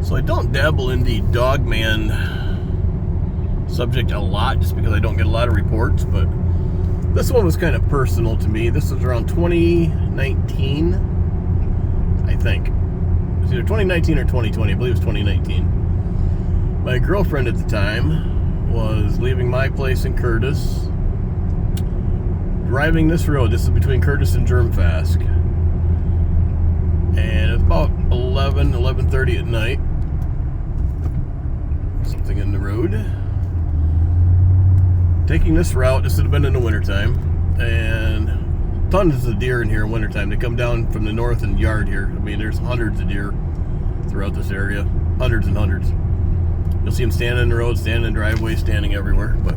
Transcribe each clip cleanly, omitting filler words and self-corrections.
So I don't dabble in the Dogman subject a lot just because I don't get a lot of reports, but this one was kind of personal to me. This was around 2019, I think. It was either 2019 or 2020. I believe it was 2019. My girlfriend at the time was leaving my place in Curtis, driving this road. This is between Curtis and Germfask. And it's about 11:30 at night. Something in the road. Taking this route, this would have been in the wintertime, and tons of deer in here in wintertime. They come down from the north and yard here. I mean, there's hundreds of deer throughout this area. Hundreds and hundreds. You'll see them standing in the road, standing in the driveway, standing everywhere. But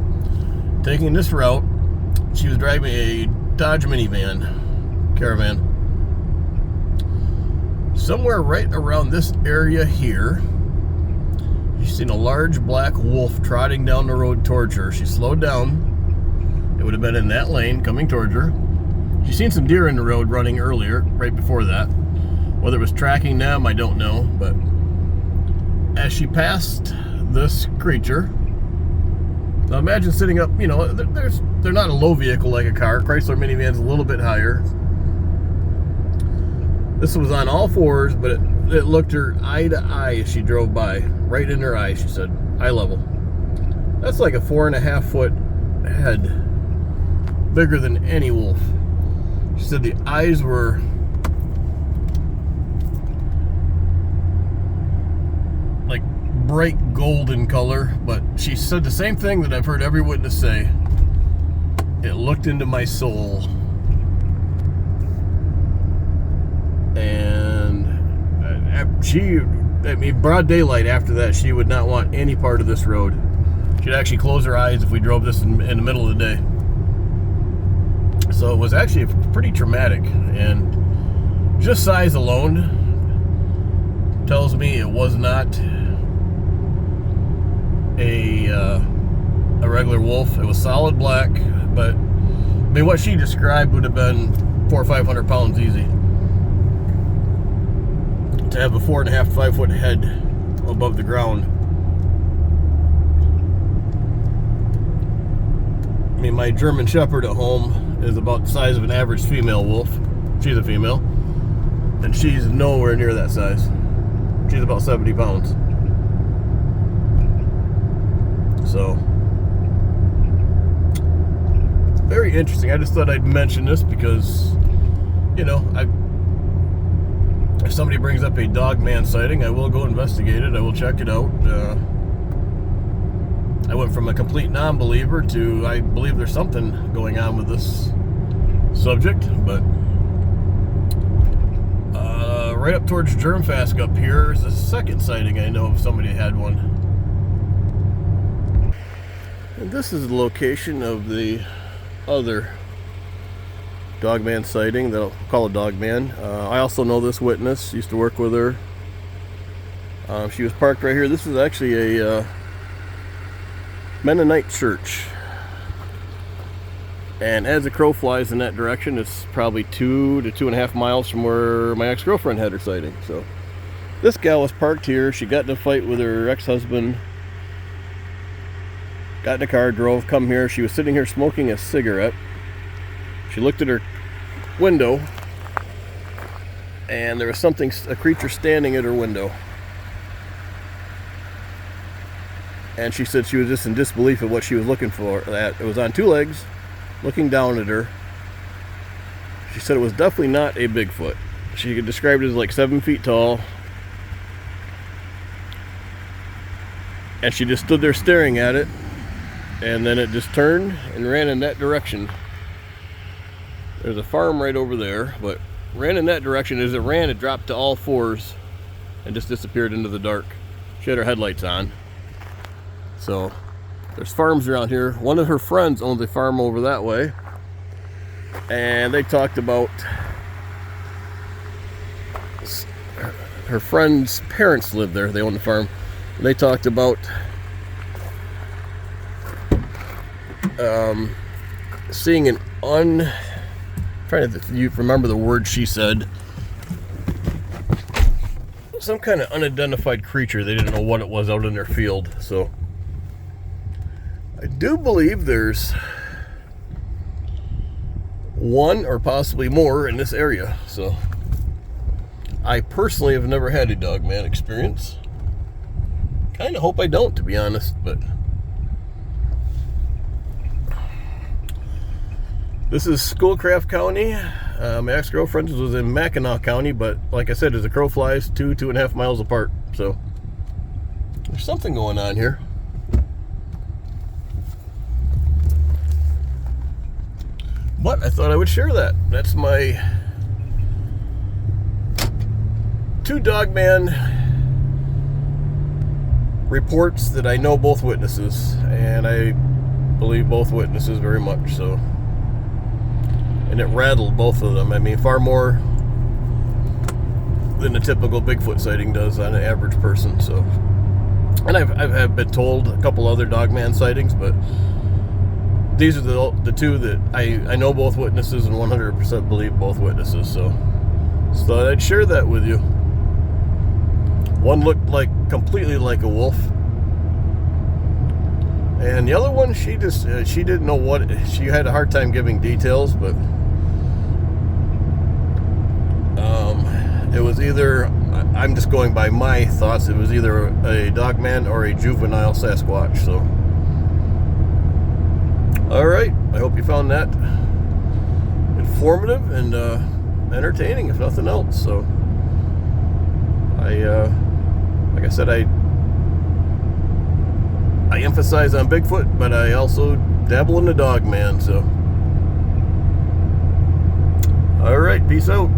taking this route, she was driving a Dodge minivan, caravan. Somewhere right around this area here, she's seen a large black wolf trotting down the road towards her. She slowed down. It would have been in that lane coming towards her. She's seen some deer in the road running earlier, right before that. Whether it was tracking them, I don't know. But as she passed this creature, now imagine sitting up, you know, they're not a low vehicle like a car. Chrysler minivan's a little bit higher. This was on all fours, but it looked her eye to eye as she drove by. Right in her eye, she said. Eye level. That's like a 4.5 foot head. Bigger than any wolf. She said the eyes were like bright golden color, but she said the same thing that I've heard every witness say. It looked into my soul. And I mean, broad daylight after that, she would not want any part of this road. She'd actually close her eyes if we drove this in the middle of the day. So it was actually pretty traumatic, and just size alone tells me it was not a regular wolf. It was solid black, but I mean, what she described would have been 400 or 500 pounds easy. To have a 4.5 to 5 foot head above the ground. I mean, my German Shepherd at home is about the size of an average female wolf. She's a female, and she's nowhere near that size. She's about 70 pounds. So, very interesting. I just thought I'd mention this because, you know, if somebody brings up a Dogman sighting, I will go investigate it. I will check it out. I went from a complete non-believer to I believe there's something going on with this subject, but right up towards Germfask up here is the second sighting I know of somebody had one. And this is the location of the other Dogman sighting that I'll call a Dogman. I also know this witness, used to work with her. She was parked right here. This is actually a Mennonite church. And as the crow flies in that direction, it's probably 2 to 2.5 miles from where my ex-girlfriend had her sighting. So this gal was parked here. She got in a fight with her ex-husband. Got in a car, drove, come here. She was sitting here smoking a cigarette. She looked at her window, and there was a creature standing at her window. And she said she was just in disbelief of what she was looking for. That it was on 2 legs, looking down at her. She said it was definitely not a Bigfoot. She described it as like 7 feet tall. And she just stood there staring at it, and then it just turned and ran in that direction. There's a farm right over there, but ran in that direction. As it ran, it dropped to all fours and just disappeared into the dark. She had her headlights on. So there's farms around here. One of her friends owns a farm over that way, and they talked about her friend's parents live there. They own the farm. They talked about seeing an trying to remember the word she said. some kind of unidentified creature. They didn't know what it was out in their field. So I do believe there's one or possibly more in this area. So I personally have never had a Dogman experience. Kind of hope I don't, to be honest, but this is Schoolcraft County. My ex-girlfriend was in Mackinaw County, but like I said, as the crow flies, 2.5 miles apart. So there's something going on here. But I thought I would share that. That's my 2 Dogman reports that I know both witnesses, and I believe both witnesses very much. So, and it rattled both of them. I mean, far more than a typical Bigfoot sighting does on an average person. So, and I've been told a couple other Dogman sightings, but these are the 2 that I know both witnesses and 100% believe both witnesses. So thought I'd share that with you. One looked completely like a wolf, and the other one, she didn't know what. She had a hard time giving details, but it was either, I'm just going by my thoughts, it was either a Dogman or a juvenile Sasquatch. So all right, I hope you found that informative and entertaining, if nothing else. So like I said, I emphasize on Bigfoot, but I also dabble in the Dogman. So all right, peace out.